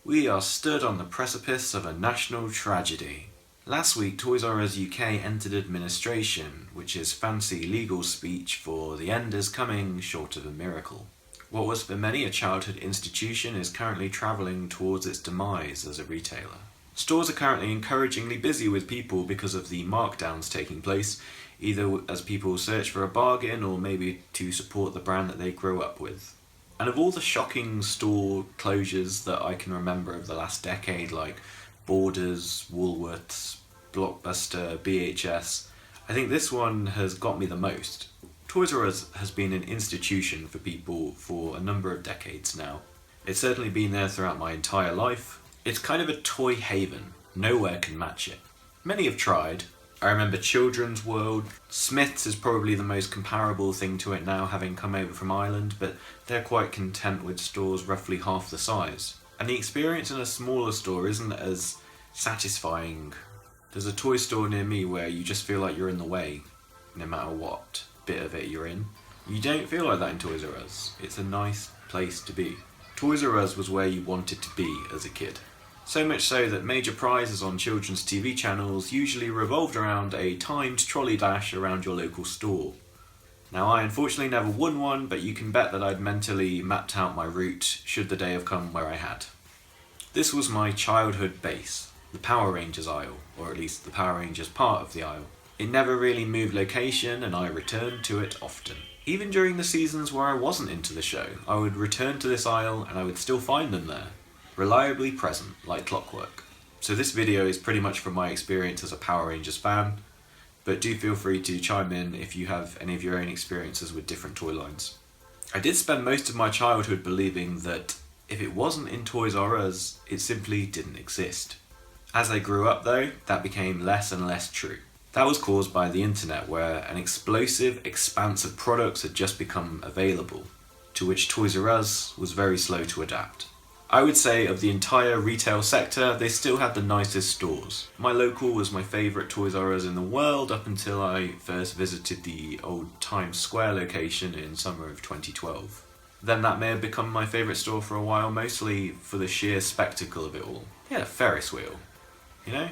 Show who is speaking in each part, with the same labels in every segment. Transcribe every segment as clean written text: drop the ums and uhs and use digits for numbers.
Speaker 1: We are stood on the precipice of a national tragedy. Last week, Toys R Us UK entered administration, which is fancy legal speech for the end is coming short of a miracle. What was for many a childhood institution is currently travelling towards its demise as a retailer. Stores are currently encouragingly busy with people because of the markdowns taking place, either as people search for a bargain or maybe to support the brand that they grew up with. And of all the shocking store closures that I can remember of the last decade, like Borders, Woolworths, Blockbuster, BHS, I think this one has got me the most. Toys R Us has been an institution for people for a number of decades now. It's certainly been there throughout my entire life. It's kind of a toy haven. Nowhere can match it. Many have tried. I remember Children's World. Smith's is probably the most comparable thing to it now, having come over from Ireland, but they're quite content with stores roughly half the size. And the experience in a smaller store isn't as satisfying. There's a toy store near me where you just feel like you're in the way, no matter what bit of it you're in. You don't feel like that in Toys R Us. It's a nice place to be. Toys R Us was where you wanted to be as a kid. So much so that major prizes on children's TV channels usually revolved around a timed trolley dash around your local store. Now I unfortunately never won one, but you can bet that I'd mentally mapped out my route should the day have come where I had. This was my childhood base, the Power Rangers aisle, or at least the Power Rangers part of the aisle. It never really moved location and I returned to it often. Even during the seasons where I wasn't into the show, I would return to this aisle and I would still find them there. Reliably present, like clockwork. So this video is pretty much from my experience as a Power Rangers fan, but do feel free to chime in if you have any of your own experiences with different toy lines. I did spend most of my childhood believing that if it wasn't in Toys R Us, it simply didn't exist. As I grew up though, that became less and less true. That was caused by the internet, where an explosive expanse of products had just become available, to which Toys R Us was very slow to adapt. I would say of the entire retail sector, they still had the nicest stores. My local was my favourite Toys R Us in the world up until I first visited the old Times Square location in summer of 2012. Then that may have become my favourite store for a while, mostly for the sheer spectacle of it all. They had a Ferris wheel, you know?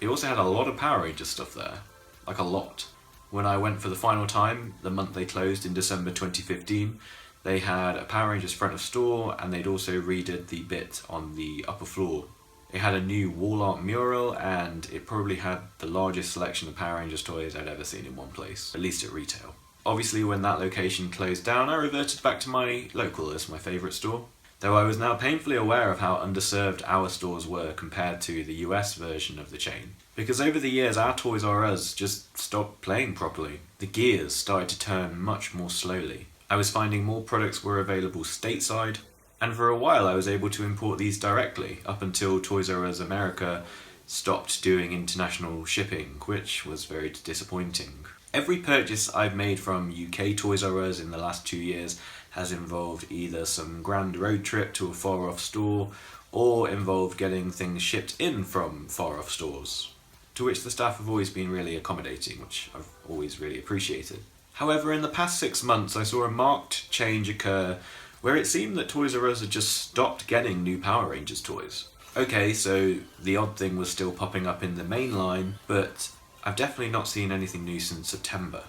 Speaker 1: They also had a lot of Power Rangers stuff there. Like a lot. When I went for the final time, the month they closed in December 2015, they had a Power Rangers front of store, and they'd also redid the bit on the upper floor. It had a new wall art mural, and it probably had the largest selection of Power Rangers toys I'd ever seen in one place, at least at retail. Obviously when that location closed down, I reverted back to my local as my favourite store, though I was now painfully aware of how underserved our stores were compared to the US version of the chain. Because over the years our Toys R Us just stopped playing properly. The gears started to turn much more slowly. I was finding more products were available stateside, and for a while I was able to import these directly, up until Toys R Us America stopped doing international shipping, which was very disappointing. Every purchase I've made from UK Toys R Us in the last 2 years has involved either some grand road trip to a far off store, or involved getting things shipped in from far off stores, to which the staff have always been really accommodating, which I've always really appreciated. However, in the past 6 months I saw a marked change occur where it seemed that Toys R Us had just stopped getting new Power Rangers toys. Okay, so the odd thing was still popping up in the main line, but I've definitely not seen anything new since September.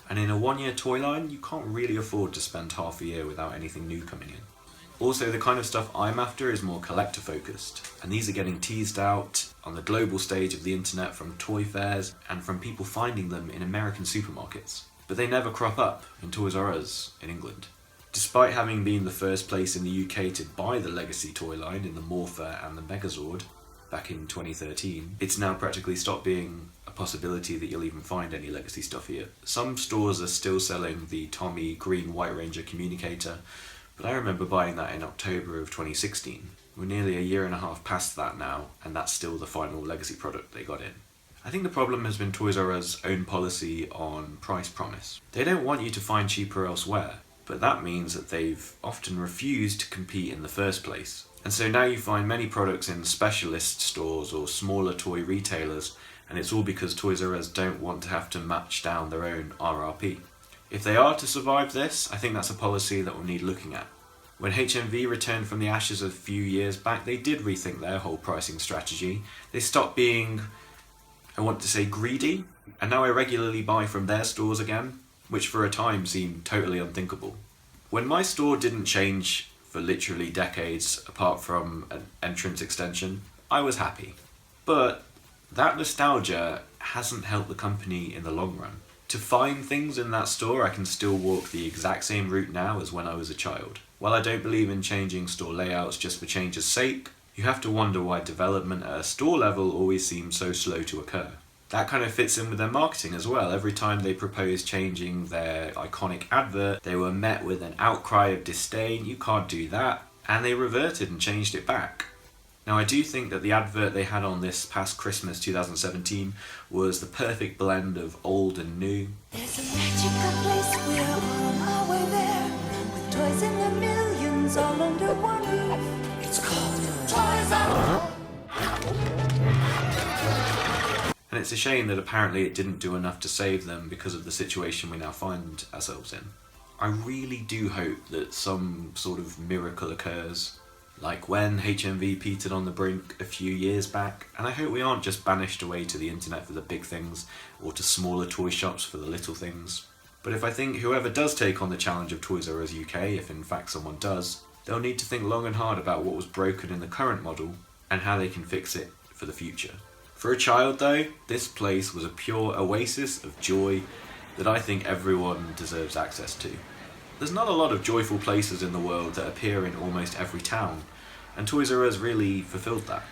Speaker 1: And in a 1-year toy line, you can't really afford to spend half a year without anything new coming in. Also, the kind of stuff I'm after is more collector focused, and these are getting teased out on the global stage of the internet from toy fairs and from people finding them in American supermarkets. But they never crop up in Toys R Us in England. Despite having been the first place in the UK to buy the legacy toy line in the Morpher and the Megazord back in 2013, it's now practically stopped being a possibility that you'll even find any legacy stuff here. Some stores are still selling the Tommy Green White Ranger communicator, but I remember buying that in October of 2016. We're nearly a year and a half past that now, and that's still the final legacy product they got in. I think the problem has been Toys R Us' own policy on price promise. They don't want you to find cheaper elsewhere, but that means that they've often refused to compete in the first place. And so now you find many products in specialist stores or smaller toy retailers, and it's all because Toys R Us don't want to have to match down their own RRP. If they are to survive this, I think that's a policy that we'll need looking at. When HMV returned from the ashes a few years back, they did rethink their whole pricing strategy. They stopped being, I want to say, greedy, and now I regularly buy from their stores again, which for a time seemed totally unthinkable. When my store didn't change for literally decades, apart from an entrance extension, I was happy. But that nostalgia hasn't helped the company in the long run. To find things in that store, I can still walk the exact same route now as when I was a child. While I don't believe in changing store layouts just for change's sake, you have to wonder why development at a store level always seems so slow to occur. That kind of fits in with their marketing as well. Every time they proposed changing their iconic advert, they were met with an outcry of disdain, you can't do that, and they reverted and changed it back. Now I do think that the advert they had on this past Christmas 2017 was the perfect blend of old and new.
Speaker 2: There's a magical place, we're on our way there, with toys in the millions all under one roof. It's called Toys R Us.
Speaker 1: And it's a shame that apparently it didn't do enough to save them because of the situation we now find ourselves in. I really do hope that some sort of miracle occurs, like when HMV petered on the brink a few years back, and I hope we aren't just banished away to the internet for the big things, or to smaller toy shops for the little things. But if I think whoever does take on the challenge of Toys R Us UK, if in fact someone does, they'll need to think long and hard about what was broken in the current model, and how they can fix it for the future. For a child though, this place was a pure oasis of joy that I think everyone deserves access to. There's not a lot of joyful places in the world that appear in almost every town, and Toys R Us really fulfilled that.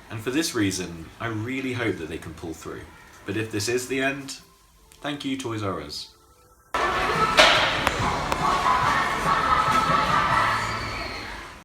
Speaker 1: And for this reason, I really hope that they can pull through. But if this is the end, thank you Toys R Us.